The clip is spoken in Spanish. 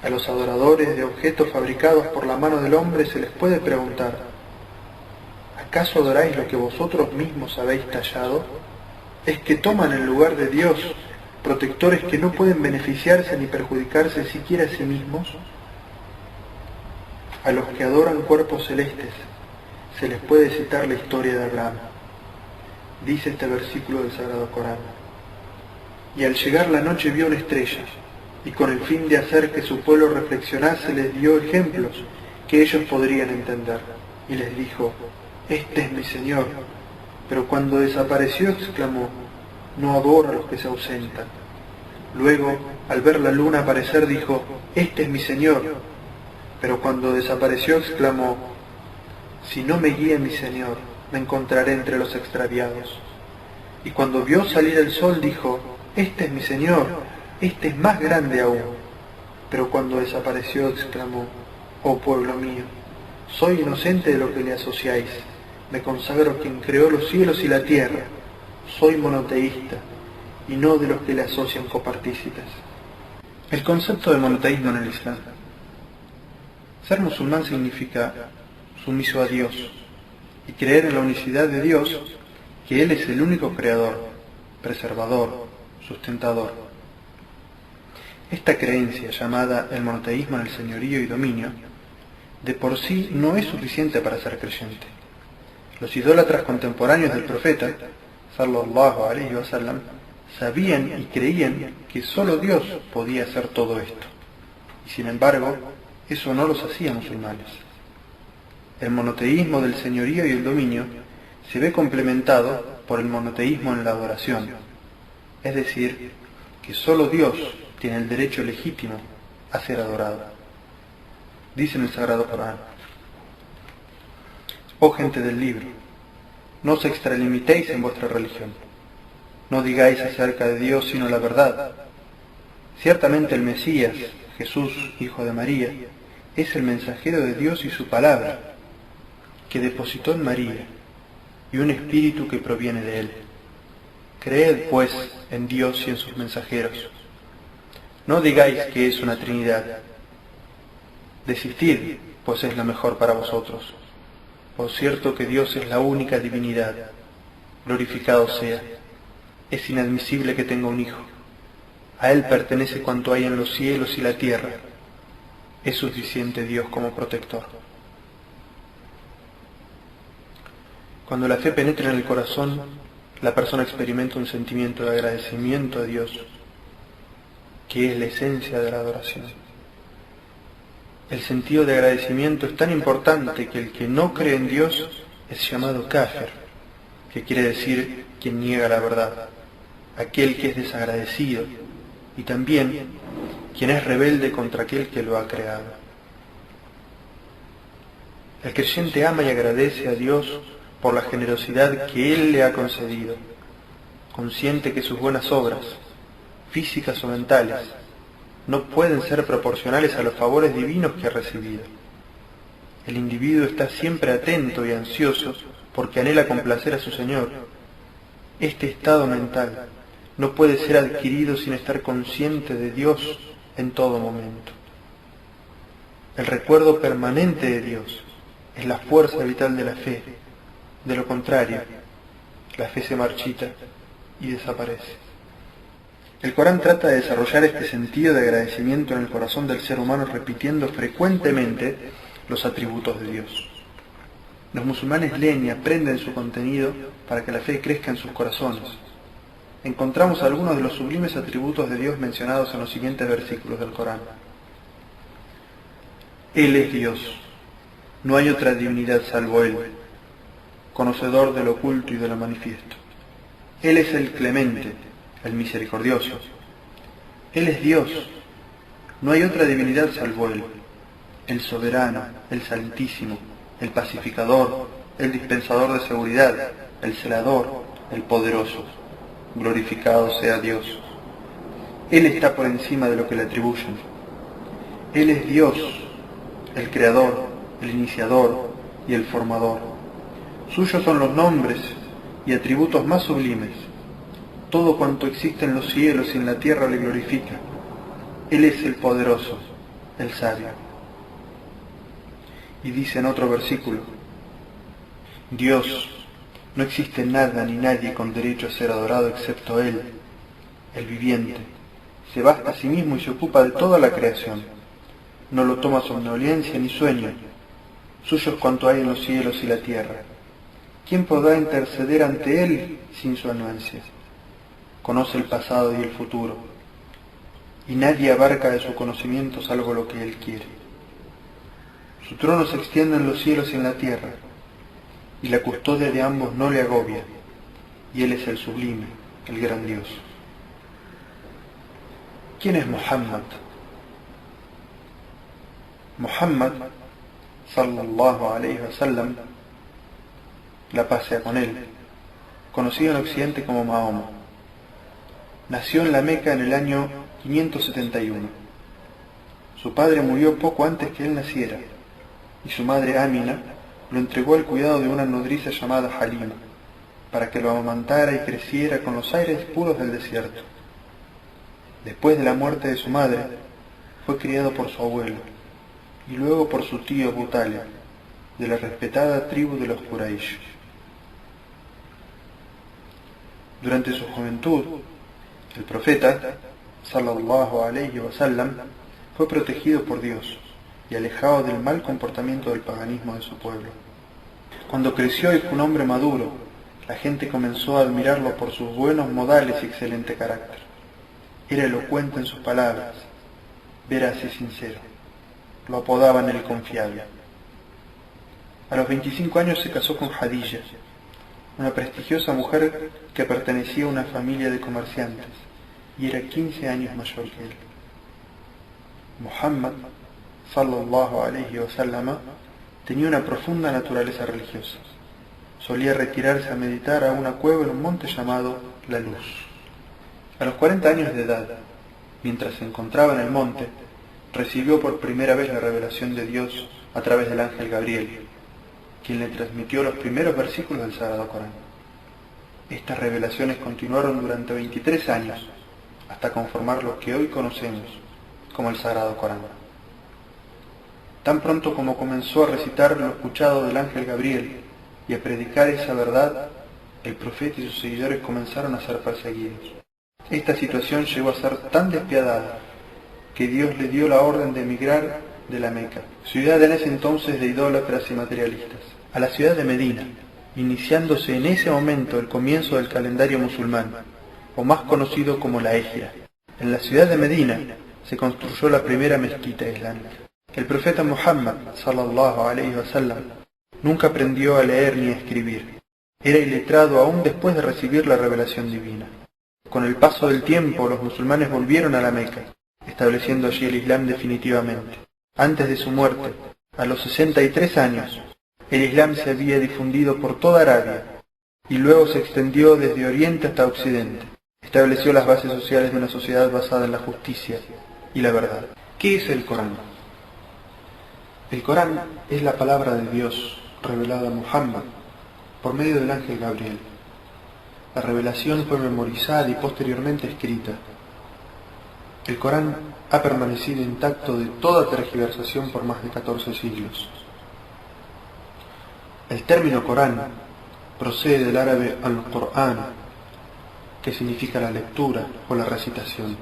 A los adoradores de objetos fabricados por la mano del hombre se les puede preguntar: ¿acaso adoráis lo que vosotros mismos habéis tallado? ¿Es que toman el lugar de Dios protectores que no pueden beneficiarse ni perjudicarse siquiera a sí mismos? A los que adoran cuerpos celestes se les puede citar la historia de Abraham. Dice este versículo del Sagrado Corán: y al llegar la noche vio una estrella, y con el fin de hacer que su pueblo reflexionase les dio ejemplos que ellos podrían entender, y les dijo: este es mi Señor. Pero cuando desapareció exclamó: no adoro a los que se ausentan. Luego, al ver la luna aparecer, dijo: este es mi Señor. Pero cuando desapareció exclamó: si no me guía mi Señor, me encontraré entre los extraviados. Y cuando vio salir el sol dijo: este es mi Señor, este es más grande aún. Pero cuando desapareció exclamó: oh pueblo mío, soy inocente de lo que le asociáis, me consagro a quien creó los cielos y la tierra, soy monoteísta y no de los que le asocian copartícipas. El concepto de monoteísmo en el Islam. Ser musulmán significa sumiso a Dios y creer en la unicidad de Dios, que Él es el único creador, preservador, sustentador. Esta creencia, llamada el monoteísmo en el señorío y dominio, de por sí no es suficiente para ser creyente. Los idólatras contemporáneos del profeta, sallallahu alaihi wasallam, sabían y creían que solo Dios podía hacer todo esto, y sin embargo, eso no los hacía musulmanes. El monoteísmo del señorío y el dominio se ve complementado por el monoteísmo en la adoración, es decir, que solo Dios tiene el derecho legítimo a ser adorado. Dice en el Sagrado Corán: oh gente del libro, no os extralimitéis en vuestra religión, no digáis acerca de Dios sino la verdad. Ciertamente el Mesías, Jesús, hijo de María, es el mensajero de Dios y su palabra, que depositó en María, y un espíritu que proviene de él. Creed, pues, en Dios y en sus mensajeros. No digáis que es una Trinidad. Desistid, pues es lo mejor para vosotros. Por cierto que Dios es la única divinidad. Glorificado sea. Es inadmisible que tenga un hijo. A Él pertenece cuanto hay en los cielos y la tierra. Es suficiente Dios como protector. Cuando la fe penetra en el corazón, la persona experimenta un sentimiento de agradecimiento a Dios, que es la esencia de la adoración. El sentido de agradecimiento es tan importante que el que no cree en Dios es llamado kafir, que quiere decir quien niega la verdad, aquel que es desagradecido, y también quien es rebelde contra aquel que lo ha creado. El creyente ama y agradece a Dios por la generosidad que Él le ha concedido, consciente que sus buenas obras, físicas o mentales, no pueden ser proporcionales a los favores divinos que ha recibido. El individuo está siempre atento y ansioso porque anhela complacer a su Señor. Este estado mental no puede ser adquirido sin estar consciente de Dios en todo momento. El recuerdo permanente de Dios es la fuerza vital de la fe. De lo contrario, la fe se marchita y desaparece. El Corán trata de desarrollar este sentido de agradecimiento en el corazón del ser humano repitiendo frecuentemente los atributos de Dios. Los musulmanes leen y aprenden su contenido para que la fe crezca en sus corazones. Encontramos algunos de los sublimes atributos de Dios mencionados en los siguientes versículos del Corán. Él es Dios, no hay otra divinidad salvo Él, conocedor de lo oculto y de lo manifiesto. Él es el clemente, el misericordioso. Él es Dios, no hay otra divinidad salvo Él, el soberano, el santísimo, el pacificador, el dispensador de seguridad, el celador, el poderoso. Glorificado sea Dios. Él está por encima de lo que le atribuyen. Él es Dios, el creador, el iniciador y el formador. Suyos son los nombres y atributos más sublimes. Todo cuanto existe en los cielos y en la tierra le glorifica. Él es el poderoso. el sabio. Y dice en otro versículo: Dios, no existe nada ni nadie con derecho a ser adorado excepto Él, el viviente. Se basta a sí mismo y se ocupa de toda la creación. No lo toma somnolencia ni sueño. Suyo es cuanto hay en los cielos y la tierra. ¿Quién podrá interceder ante Él sin su anuencia? Conoce el pasado y el futuro, y nadie abarca de su conocimiento salvo lo que Él quiere. Su trono se extiende en los cielos y en la tierra, y la custodia de ambos no le agobia, y Él es el sublime, el grandioso. ¿Quién es Muhammad? Muhammad, sallallahu alayhi wa sallam, la paz sea con él, conocido en Occidente como Mahoma. Nació en la Meca en el año 571. Su padre murió poco antes que él naciera, y su madre Amina lo entregó al cuidado de una nodriza llamada Halima, para que lo amamantara y creciera con los aires puros del desierto. Después de la muerte de su madre, fue criado por su abuelo, y luego por su tío Abu Talib, de la respetada tribu de los Quraysh. Durante su juventud, el profeta, sallallahu alayhi wa sallam, fue protegido por Dios y alejado del mal comportamiento del paganismo de su pueblo. Cuando creció y fue un hombre maduro, la gente comenzó a admirarlo por sus buenos modales y excelente carácter. Era elocuente en sus palabras, veraz y sincero. Lo apodaban el confiable. A los 25 años se casó con Hadilla, una prestigiosa mujer que pertenecía a una familia de comerciantes y era 15 años mayor que él. Muhammad, sallallahu alayhi wa sallam, tenía una profunda naturaleza religiosa. Solía retirarse a meditar a una cueva en un monte llamado La Luz. A los 40 años de edad, mientras se encontraba en el monte, recibió por primera vez la revelación de Dios a través del ángel Gabriel, quien le transmitió los primeros versículos del Sagrado Corán. Estas revelaciones continuaron durante 23 años, hasta conformar lo que hoy conocemos como el Sagrado Corán. Tan pronto como comenzó a recitar lo escuchado del ángel Gabriel y a predicar esa verdad, el profeta y sus seguidores comenzaron a ser perseguidos. Esta situación llegó a ser tan despiadada que Dios le dio la orden de emigrar de la Meca, ciudad en ese entonces de idólatras y materialistas, a la ciudad de Medina, iniciándose en ese momento el comienzo del calendario musulmán, o más conocido como la Égira. En la ciudad de Medina se construyó la primera mezquita islámica. El profeta Muhammad, sallallahu alayhi wa sallam, nunca aprendió a leer ni a escribir. Era iletrado aún después de recibir la revelación divina. Con el paso del tiempo, los musulmanes volvieron a la Meca, estableciendo allí el Islam definitivamente. Antes de su muerte, a los 63 años, el Islam se había difundido por toda Arabia y luego se extendió desde Oriente hasta Occidente. Estableció las bases sociales de una sociedad basada en la justicia y la verdad. ¿Qué es el Corán? El Corán es la palabra de Dios revelada a Muhammad por medio del ángel Gabriel. La revelación fue memorizada y posteriormente escrita. El Corán ha permanecido intacto de toda tergiversación por más de 14 siglos. El término Corán procede del árabe al-Qur'an, que significa la lectura o la recitación.